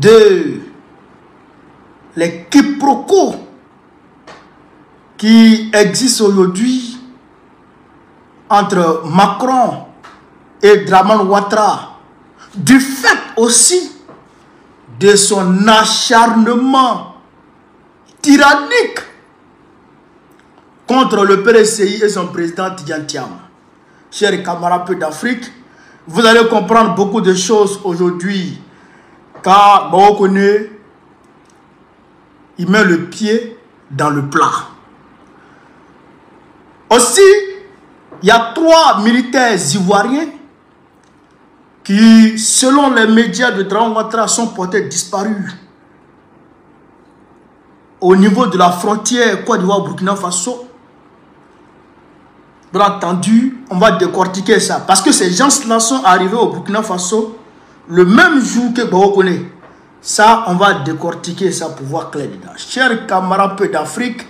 de les quiproquos qui existent aujourd'hui entre Macron et Dramane Ouattara, du fait aussi de son acharnement tyrannique contre le PDCI et son président Tidjane Thiam. Chers camarades peu d'Afrique, vous allez comprendre beaucoup de choses aujourd'hui, car Baokone, il met le pied dans le plat. Aussi, il y a 3 militaires ivoiriens qui, selon les médias de Dramane Ouattara, sont portés disparus au niveau de la frontière Côte d'Ivoire-Burkina Faso. Bien entendu, on va décortiquer ça. Parce que ces gens-là sont arrivés au Burkina Faso le même jour que Baokone. Ça, on va décortiquer ça pour voir clair dedans. Chers camarades peu d'Afrique,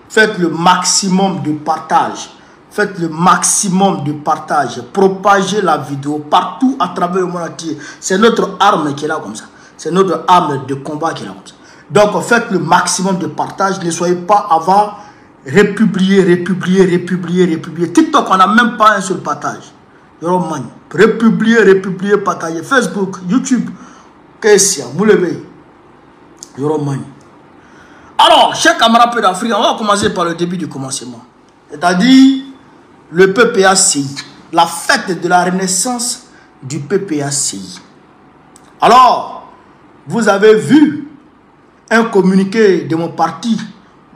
faites le maximum de partage. Faites le maximum de partage. Propagez la vidéo partout à travers le monde entier. C'est notre arme qui est là comme ça. C'est notre arme de combat qui est là comme ça. Donc, faites le maximum de partage. Ne soyez pas avant republier. TikTok, on n'a même pas un seul partage. Republier, partager. Facebook, YouTube. Qu'est-ce que alors, chers camarades peu d'Afrique, on va commencer par le début du commencement. C'est-à-dire le PPACI. La fête de la renaissance du PPACI. Alors, vous avez vu un communiqué de mon parti,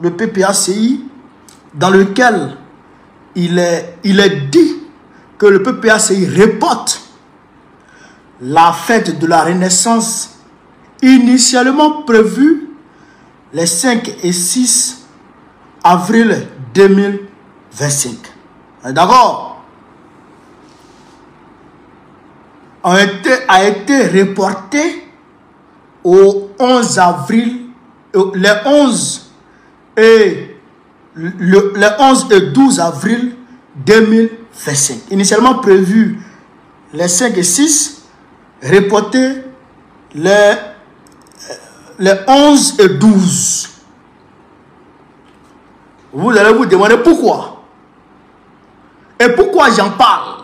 le PPACI, dans lequel il est dit que le PPACI reporte la fête de la renaissance initialement prévue les 5 et 6 avril 2025. D'accord? A été reporté au 11 avril, les 11 et 12 avril 2025. Initialement prévu les 5 et 6, reporté les 11 et 12. Vous allez vous demander pourquoi. Et pourquoi j'en parle?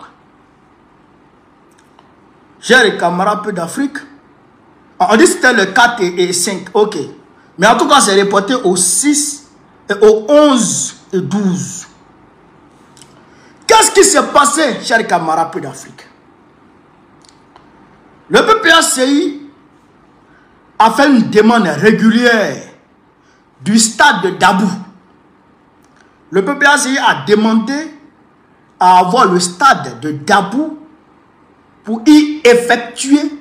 Chers camarades peu d'Afrique, on dit que c'était le 4 et 5, ok. Mais en tout cas, c'est reporté au 6 et au 11 et 12. Qu'est-ce qui s'est passé, chers camarades peu d'Afrique? Le PPACI a fait une demande régulière du stade de Dabou. Le PPACI a demandé à avoir le stade de Dabou pour y effectuer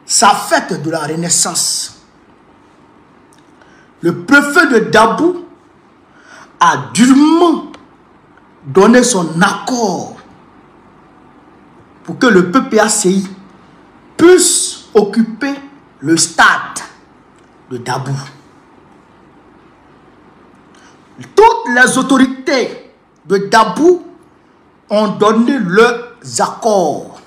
sa fête de la renaissance. Le préfet de Dabou a durement donné son accord pour que le PPACI puisse occuper le stade de Dabou. Toutes les autorités de Dabou ont donné leurs accords.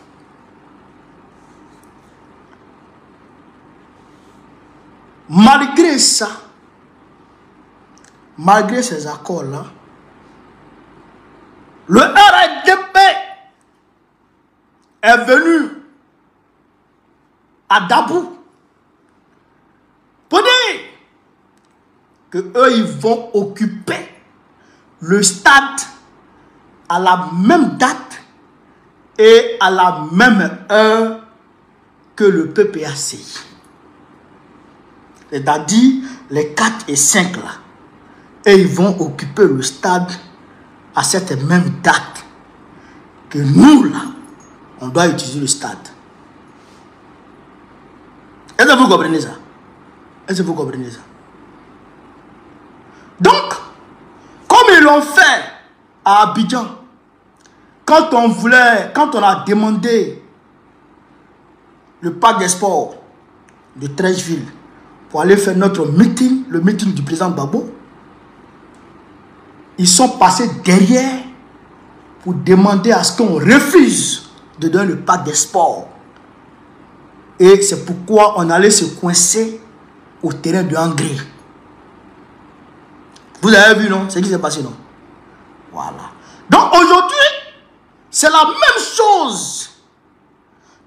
Malgré ça, malgré ces accords-là, le RDP est venu à Dabou pour dire que eux ils vont occuper le stade à la même date et à la même heure que le PPACI. C'est-à-dire les 4 et 5 là. Et ils vont occuper le stade à cette même date que nous là, on doit utiliser le stade. Est-ce que vous comprenez ça? Est-ce que vous comprenez ça? Donc, comme ils l'ont fait à Abidjan, quand on a demandé le parc des sports de Treichville pour aller faire notre meeting, le meeting du président Gbagbo, ils sont passés derrière pour demander à ce qu'on refuse de donner le parc des sports. Et c'est pourquoi on allait se coincer au terrain de Hongrie. Vous avez vu, non? C'est ce qui s'est passé, non? Voilà. Donc aujourd'hui, c'est la même chose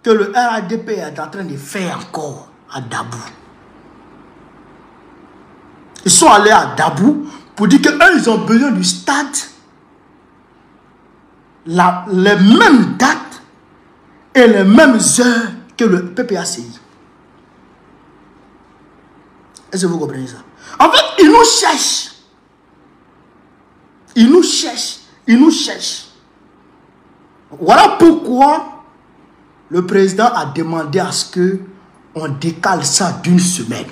que le RADP est en train de faire encore à Dabou. Ils sont allés à Dabou pour dire qu'eux, ils ont besoin du stade, les mêmes dates et les mêmes heures que le PPACI. Est-ce que vous comprenez ça? En fait, ils nous cherchent. Ils nous cherchent. Ils nous cherchent. Voilà pourquoi le président a demandé à ce que on décale ça d'une semaine.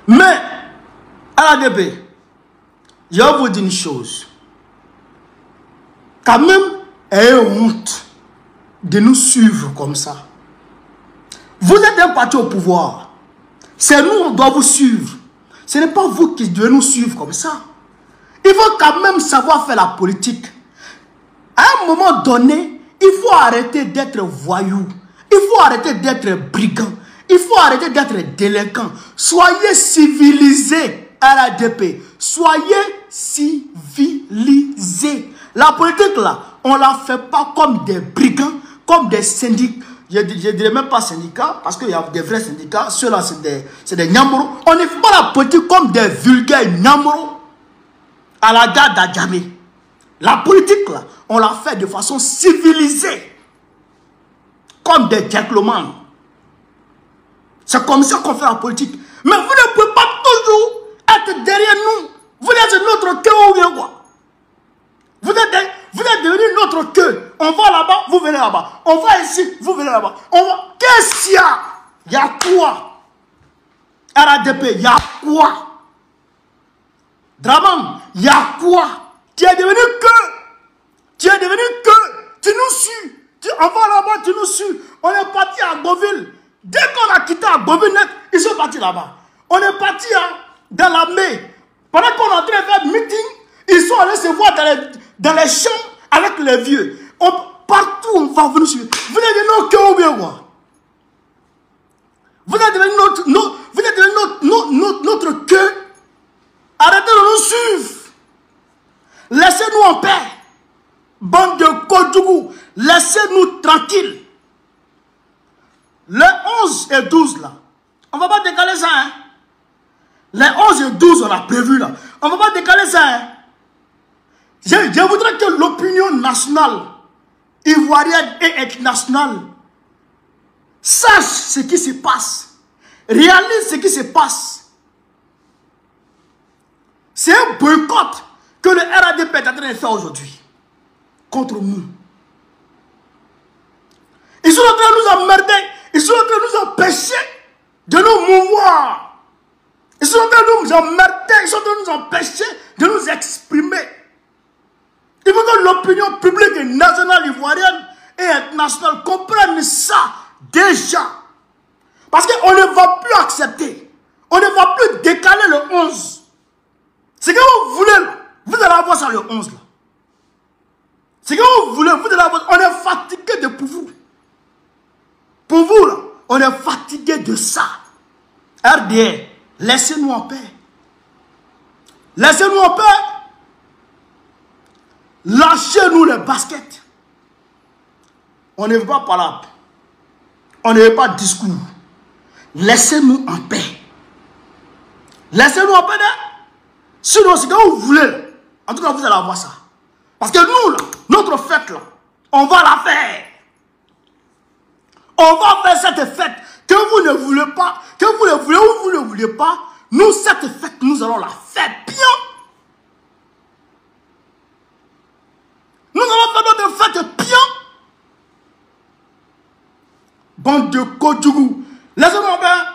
Mais, à l'ADP, je vais vous dire une chose. Quand même, ayez honte de nous suivre comme ça. Vous êtes un parti au pouvoir. C'est nous, on doit vous suivre. Ce n'est pas vous qui devez nous suivre comme ça. Il faut quand même savoir faire la politique. À un moment donné, il faut arrêter d'être voyou. Il faut arrêter d'être brigand. Il faut arrêter d'être délinquant. Soyez civilisés, RADP. Soyez civilisés. La politique là, on ne la fait pas comme des brigands, comme des syndicats. Je ne dirais même pas syndicats, parce qu'il y a des vrais syndicats. Ceux-là, c'est des nyamoro. On ne fait pas la politique comme des vulgaires nyamoro à la gare d'Adjamé. La politique là, on la fait de façon civilisée. Comme des gentlemen. C'est comme ça qu'on fait la politique. Mais vous ne pouvez pas toujours être derrière nous. Vous êtes notre queue ou bien quoi? Vous êtes devenu notre queue. On va là-bas, vous venez là-bas. On va ici, vous venez là-bas. Qu'est-ce qu'il y a? Il y a quoi? RADP, il y a quoi? Draman, il y a quoi? Tu es devenu queue. Tu es devenu queue. Tu nous suis. On va là-bas, tu nous suis. On est parti à Beauville. Dès qu'on a quitté à Beauville, ils sont partis là-bas. On est parti dans la mer. Pendant qu'on est en train de faire meeting, ils sont allés se voir dans les champs avec les vieux. Partout, on va venir suivre. Vous êtes devenu nos queues ou bien quoi? Vous êtes devenu notre queue. Arrêtez de nous suivre. Laissez-nous en paix. Bande de Kodjougou, laissez-nous tranquilles. Les 11 et 12 là, on ne va pas décaler ça. Hein? Les 11 et 12 on a prévu là, on ne va pas décaler ça. Hein? Je voudrais que l'opinion nationale, ivoirienne et internationale, sache ce qui se passe. Réalise ce qui se passe. C'est un boycott que le RADP est en train de faire aujourd'hui. Contre nous. Ils sont en train de nous emmerder. Ils sont en train de nous empêcher de nous mouvoir. Ils sont en train de nous emmerder. Ils sont en train de nous empêcher de nous exprimer. Il faut que l'opinion publique nationale ivoirienne et internationale comprenne ça déjà. Parce qu'on ne va plus accepter. On ne va plus décaler le 11. C'est que vous voulez, vous allez avoir ça le 11 là. C'est que vous voulez, vous allez avoir, on est fatigué de pour vous. Pour vous là, on est fatigué de ça. RDR, laissez-nous en paix. Laissez-nous en paix. Lâchez-nous les baskets. On ne veut pas parler. On ne veut pas de discours. Laissez-nous en paix. Laissez-nous en paix. Sinon, c'est quand vous voulez. En tout cas, vous allez avoir ça. Parce que nous, là, notre fête, là, on va la faire. On va faire cette fête. Que vous ne voulez pas, que vous le voulez ou vous ne voulez pas, nous, cette fête, nous allons la faire bien. Nous allons faire notre fête bien. Bande de Kodjougou. Laissez-nous en paix.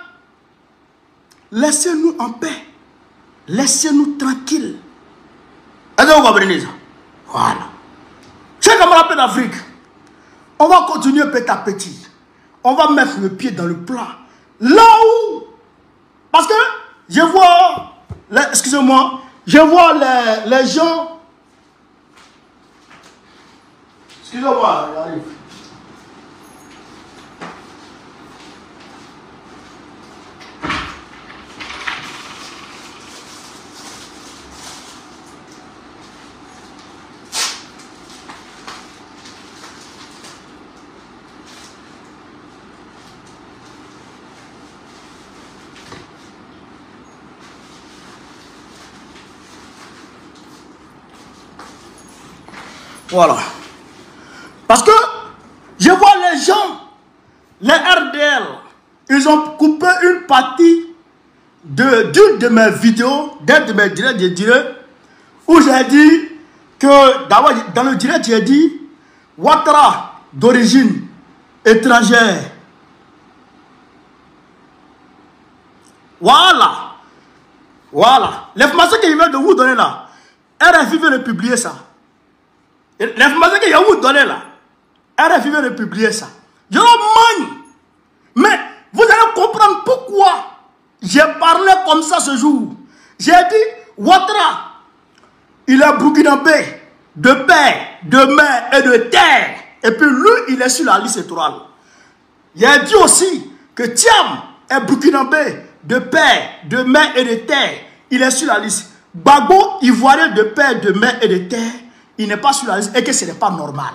Laissez-nous en paix. Laissez-nous tranquilles. Est-ce que vous comprenez ça? Voilà. Chers camarades d'Afrique, on va continuer petit à petit. On va mettre le pied dans le plat. Là où, parce que je vois, excusez-moi, je vois les gens. Excusez-moi, j'arrive. Voilà. Parce que je vois les gens, les RDL, ils ont coupé une partie d'une de mes vidéos, d'un de mes directs, je dirais, où j'ai dit que, dans le direct, j'ai dit, Ouattara d'origine étrangère. Voilà. Voilà. L'information que je viens de vous donner là, RFI vient de publier ça. L'information que je vais vous donner là, RFI vient de publier ça. Je le manie. Mais vous allez comprendre pourquoi j'ai parlé comme ça ce jour. J'ai dit, Ouattara, il est burkinabé de père, de mère et de terre. Et puis lui, il est sur la liste électorale. J'ai dit aussi que Thiam est burkinabé de père, de mère et de terre. Il est sur la liste. Gbagbo, ivoirien de père, de mère et de terre, il n'est pas sur la liste et que ce n'est pas normal.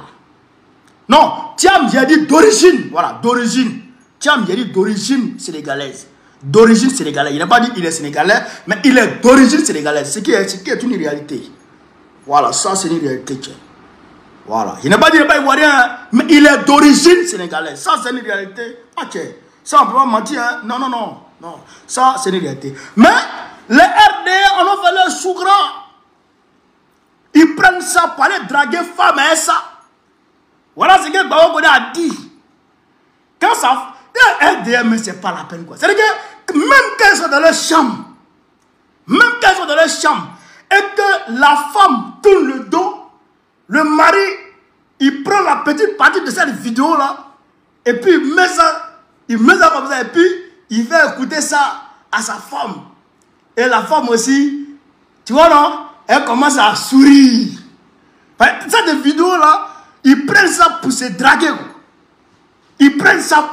Non, Thiam, j'ai dit d'origine. Voilà, d'origine. Thiam, j'ai dit d'origine sénégalaise. D'origine sénégalaise. Il n'a pas dit qu'il est sénégalais, mais il est d'origine sénégalaise. Ce qui est une réalité. Voilà, ça c'est une réalité. Voilà. Il n'a pas dit qu'il n'est pas ivoirien, mais il est d'origine sénégalaise. Ça c'est une réalité. Ok. Ça on ne peut pas mentir. Hein? Non, non, non. Non. Ça c'est une réalité. Mais les RDA, on a fait leur sous-grand. Ils prennent ça pour aller draguer femme et ça. Voilà ce que Gbagbo a dit. Quand ça... Les RDA, mais c'est pas la peine quoi. C'est-à-dire que même quand ils sont dans leur chambre, et que la femme tourne le dos, le mari, il prend la petite partie de cette vidéo-là, et puis il met ça comme ça, et puis il fait écouter ça à sa femme. Et la femme aussi, tu vois non, elle commence à sourire. Cette vidéo-là, ils prennent ça pour se draguer. Ils prennent ça,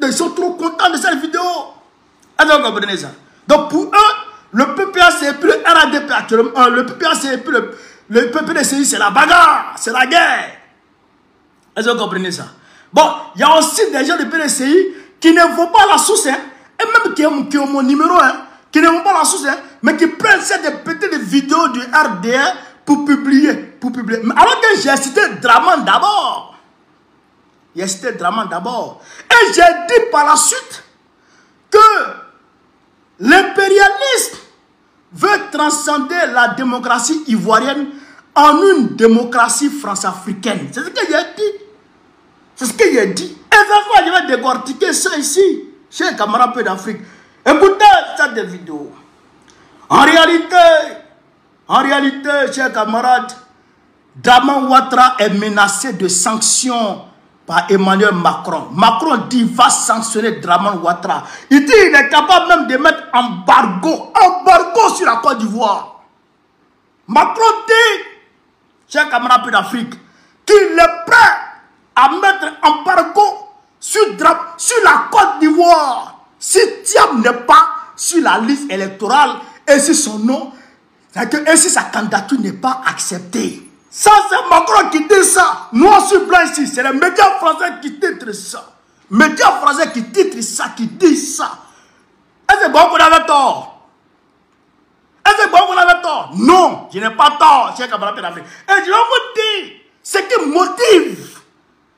ils sont trop contents de cette vidéo. Est-ce que vous comprenez ça? Donc pour eux, le PPAC et puis le RADP actuellement, le PPAC et puis le PPDCI, c'est la bagarre, c'est la guerre. Est-ce que vous comprenez ça? Bon, il y a aussi des gens du PPDCI qui ne vont pas à la source, hein, et même qui ont mon numéro, hein, qui ne vont pas à la source, hein, mais qui prennent cette petites vidéos du RDR pour publier. Mais alors que j'ai cité Draman d'abord. Et j'ai dit par la suite que l'impérialisme veut transcender la démocratie ivoirienne en une démocratie france-africaine. C'est ce que j'ai dit. C'est ce que j'ai dit. Et ça, je vais décortiquer ça ici, chez les camarades peu d'Afrique. Écoutez cette vidéo. En réalité, chers camarades, Draman Ouattara est menacé de sanctions par Emmanuel Macron. Macron dit va sanctionner Draman Ouattara. Il dit il est capable même de mettre embargo sur la Côte d'Ivoire. Macron dit, chers camarades d'Afrique, qu'il est prêt à mettre embargo sur la Côte d'Ivoire si Thiam n'est pas sur la liste électorale et si son nom, et si sa candidature n'est pas acceptée. Ça, c'est Macron qui dit ça. Noir sur blanc ici. C'est les médias français qui titrent ça. Médias français qui titrent ça, qui disent ça. Est-ce que bon qu'on avait tort? Est-ce que bon qu'on avait tort? Non, je n'ai pas tort, cher camarade d'Afrique. Et je vais vous dire ce qui motive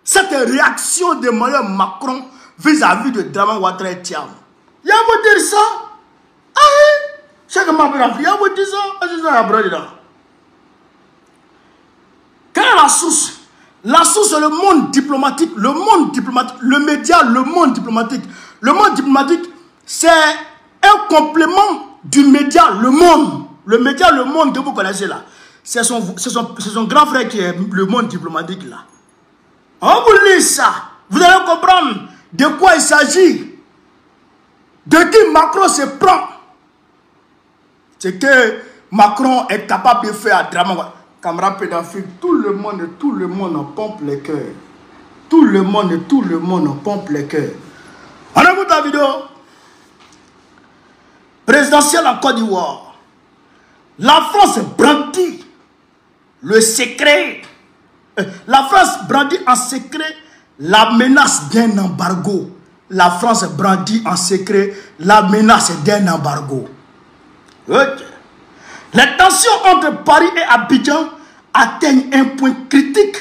cette réaction d'Emmanuel Macron vis-à-vis de Draman Ouattara et Thiam. Il va vous dire ça. Ah oui, cher camarade d'Afrique, il va vous dire ça. Je suis à la quelle est la source? La source, c'est le monde diplomatique. Le monde diplomatique, le média, le monde diplomatique. Le monde diplomatique, c'est un complément du média Le Monde. Le média Le Monde que vous connaissez là. C'est son grand frère qui est le monde diplomatique là. On vous lit ça. Vous allez comprendre de quoi il s'agit. De qui Macron se prend. C'est que Macron est capable de faire à Draman. Camarades pédophiles, tout le monde en pompe les cœurs. Tout le monde en pompe les cœurs. On écoute la vidéo. Présidentielle en Côte d'Ivoire. La France brandit le secret. La France brandit en secret la menace d'un embargo. La France brandit en secret la menace d'un embargo. Okay. Les tensions entre Paris et Abidjan atteignent un point critique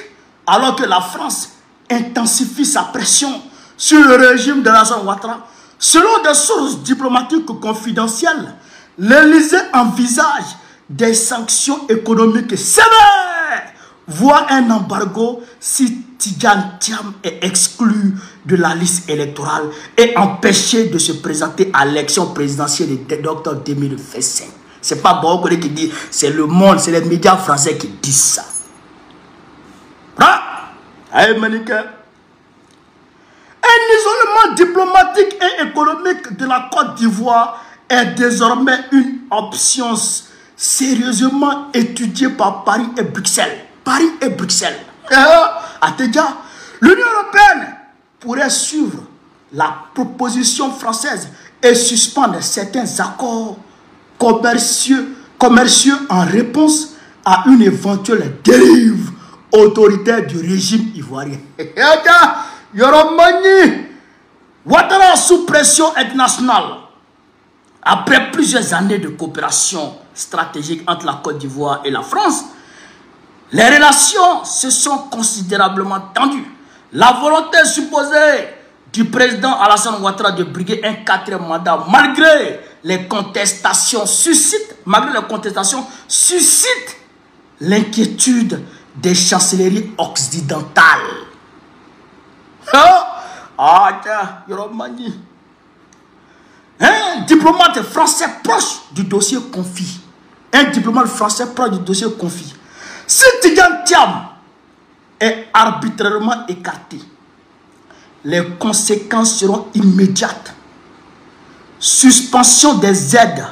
alors que la France intensifie sa pression sur le régime de Alassane Ouattara. Selon des sources diplomatiques confidentielles, l'Élysée envisage des sanctions économiques sévères, voire un embargo si Tidjane Thiam est exclu de la liste électorale et empêché de se présenter à l'élection présidentielle d'octobre 2025. Ce n'est pas Bogo qui dit, c'est le monde, c'est les médias français qui disent ça. Un isolement diplomatique et économique de la Côte d'Ivoire est désormais une option sérieusement étudiée par Paris et Bruxelles. Paris et Bruxelles. L'Union européenne pourrait suivre la proposition française et suspendre certains accords commerciaux en réponse à une éventuelle dérive autoritaire du régime ivoirien. Yoromani, Ouattara sous pression internationale. Après plusieurs années de coopération stratégique entre la Côte d'Ivoire et la France, les relations se sont considérablement tendues. La volonté supposée du président Alassane Ouattara de briguer un 4e mandat, malgré les contestations, suscite l'inquiétude des chancelleries occidentales. Un diplomate français proche du dossier confie. Si Tidjane Thiam est arbitrairement écarté, les conséquences seront immédiates. Suspension des aides,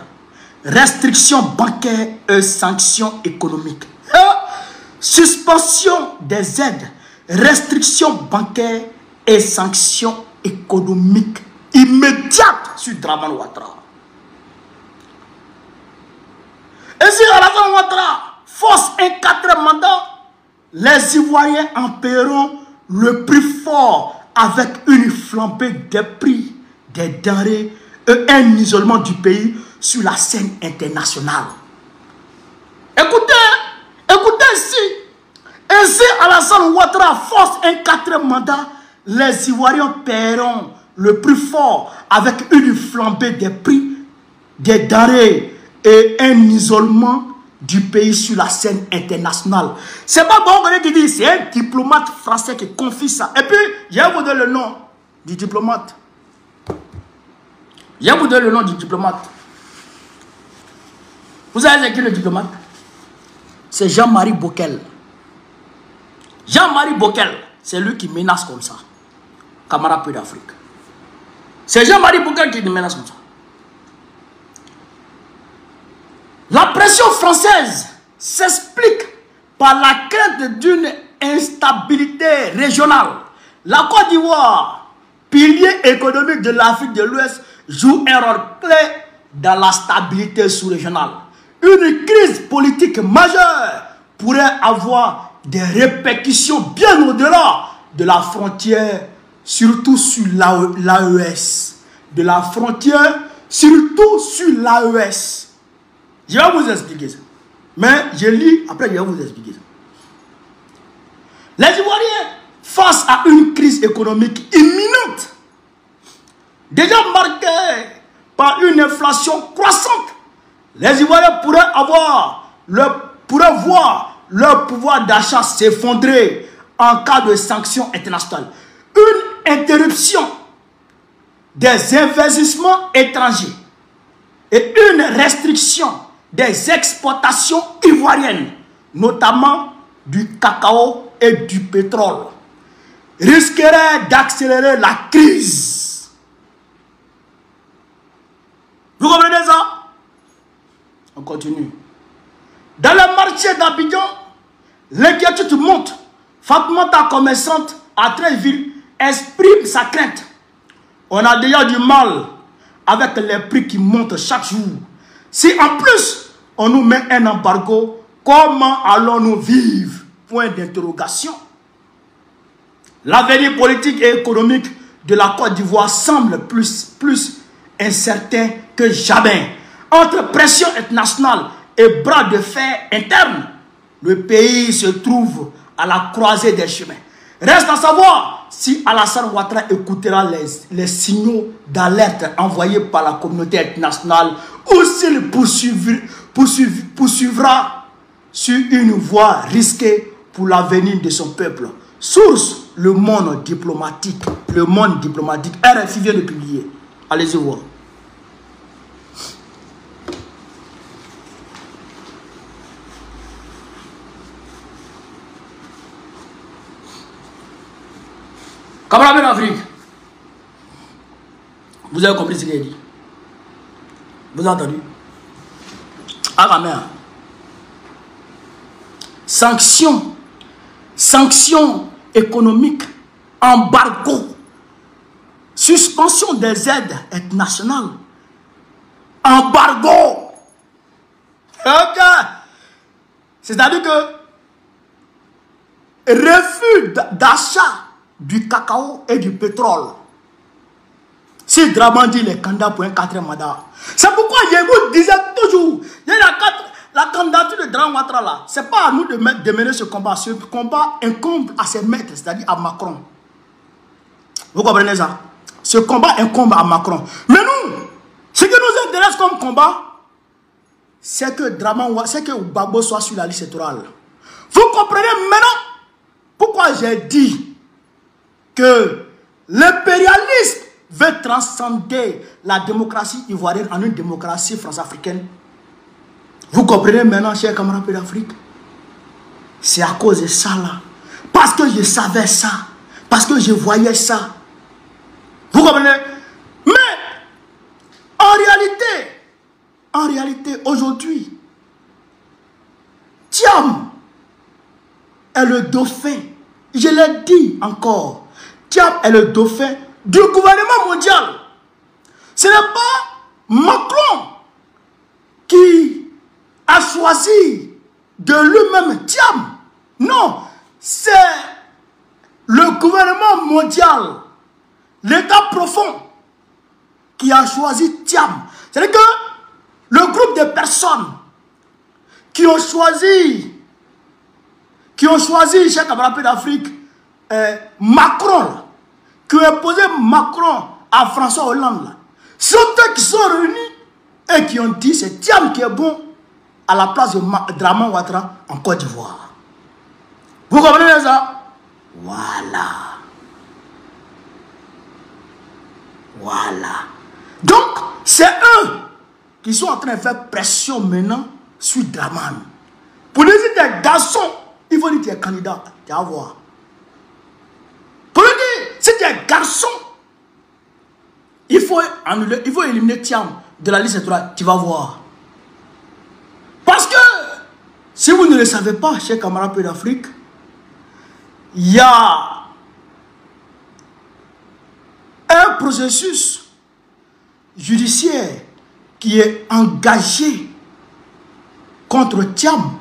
restrictions bancaires et sanctions économiques. Suspension des aides, restrictions bancaires et sanctions économiques immédiates sur Dramane Ouattara. Et si Alassane Ouattara force un 4e mandat, les Ivoiriens en paieront le prix fort avec une flambée des prix des denrées et un isolement du pays sur la scène internationale. Écoutez ici. Et si Alassane Ouattara force un 4e mandat, les Ivoiriens paieront le prix fort avec une flambée des prix des denrées et un isolement du pays sur la scène internationale. C'est pas bon qui dit, c'est un diplomate français qui confie ça. Et puis, je vais vous donner le nom du diplomate. Vous savez qui est le diplomate? C'est Jean-Marie Bockel. Jean-Marie Bockel, c'est lui qui menace comme ça. Camarade Peu d'Afrique. C'est Jean-Marie Bockel qui menace comme ça. La pression française s'explique par la crainte d'une instabilité régionale. La Côte d'Ivoire, pilier économique de l'Afrique de l'Ouest, joue un rôle clé dans la stabilité sous-régionale. Une crise politique majeure pourrait avoir des répercussions bien au-delà de la frontière, surtout sur l'AES. De la frontière, surtout sur l'AES. Je vais vous expliquer ça. Mais je lis, après je vais vous expliquer ça. Les Ivoiriens, face à une crise économique imminente, déjà marquée par une inflation croissante, les Ivoiriens pourraient voir leur pouvoir d'achat s'effondrer en cas de sanctions internationales. Une interruption des investissements étrangers et une restriction des exportations ivoiriennes, notamment du cacao et du pétrole, risquerait d'accélérer la crise. Vous comprenez ça? On continue. Dans le marché d'Abidjan, l'inquiétude monte. Fatoumata, commerçante à Treichville, exprime sa crainte. On a déjà du mal avec les prix qui montent chaque jour. Si en plus on nous met un embargo, comment allons-nous vivre? Point d'interrogation. L'avenir politique et économique de la Côte d'Ivoire semble plus incertain que jamais. Entre pression internationale et bras de fer interne, Le pays se trouve à la croisée des chemins. Reste à savoir si Alassane Ouattara écoutera les signaux d'alerte envoyés par la communauté internationale ou s'il poursuivra sur une voie risquée pour l'avenir de son peuple. Source, le monde diplomatique. Le monde diplomatique. RFI vient de publier. Allez-y voir. Camarades d'Afrique, vous avez compris ce qu'il a dit? Vous avez entendu? Ah, ma mère. Sanctions économiques, embargo, suspension des aides internationales, embargo. Ok. C'est-à-dire que refus d'achat du cacao et du pétrole. Si Dramane dit les candidats pour un 4e mandat. C'est pourquoi je vous disais toujours, il y a la candidature de Dramane Ouattara là, c'est pas à nous de mener ce combat. Ce combat incombe à ses maîtres, c'est-à-dire à Macron. Vous comprenez ça? Ce combat incombe à Macron. Mais nous, ce qui nous intéresse comme combat, c'est que Gbagbo soit sur la liste électorale. Vous comprenez maintenant pourquoi j'ai dit que l'impérialisme veut transcender la démocratie ivoirienne en une démocratie france-africaine. Vous comprenez maintenant, chers camarades d'Afrique? C'est à cause de ça là. Parce que je savais ça. Parce que je voyais ça. Vous comprenez? Mais, en réalité, aujourd'hui, Thiam est le dauphin. Je l'ai dit encore. Thiam est le dauphin du gouvernement mondial. Ce n'est pas Macron qui a choisi de lui-même Thiam. Non, c'est le gouvernement mondial, l'État profond, qui a choisi Thiam. C'est-à-dire que le groupe de personnes qui ont choisi, chers camarades d'Afrique, Macron, qui ont imposé Macron à François Hollande, là, sont eux qui sont réunis et qui ont dit c'est Thiam qui est bon à la place de Dramane Ouattara en Côte d'Ivoire. Vous comprenez ça? Voilà. Donc, c'est eux qui sont en train de faire pression maintenant sur Dramane. Pour les des garçons, il faut dire que tu es candidat, tu vas voir. Pour lui dire, si tu es garçon, il faut éliminer Thiam de la liste électorale, tu vas voir. Parce que, si vous ne le savez pas, chers camarades d'Afrique, il y a un processus judiciaire qui est engagé contre Thiam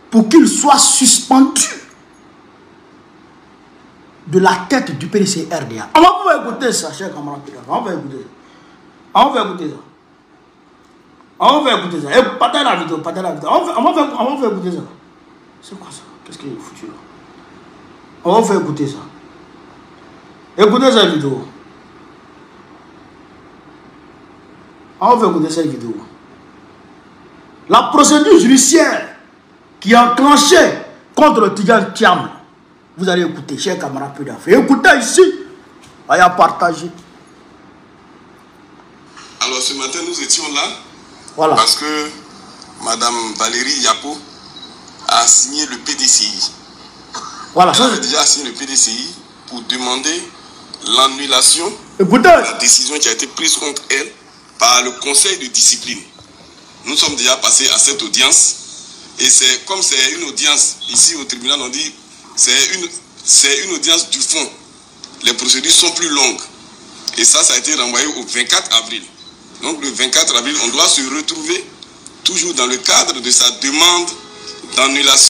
pour qu'il soit suspendu de la tête du PDC-RDA. On va pouvoir écouter ça, chers camarades. On va écouter ça. On va écouter ça. Et partagez la vidéo, On va faire écouter ça. C'est quoi ça? Qu'est-ce qu'il est foutu là? On va faire écouter ça. Écoutez cette vidéo. On va faire écouter cette vidéo. La procédure judiciaire qui est enclenchée contre le Tidjane Thiam. Vous allez écouter, chers camarades d'Afrique. Écoutez ici. Allez partager. Alors ce matin, nous étions là. Voilà. Parce que Madame Valérie Yapo a signé le PDCI. Voilà. Elle avait déjà signé le PDCI pour demander l'annulation de la décision qui a été prise contre elle par le conseil de discipline. Nous sommes déjà passés à cette audience et c'est comme c'est une audience ici au tribunal, on dit c'est une audience du fond. Les procédures sont plus longues et ça a été renvoyé au 24 avril. Donc le 24 avril, on doit se retrouver toujours dans le cadre de sa demande d'annulation.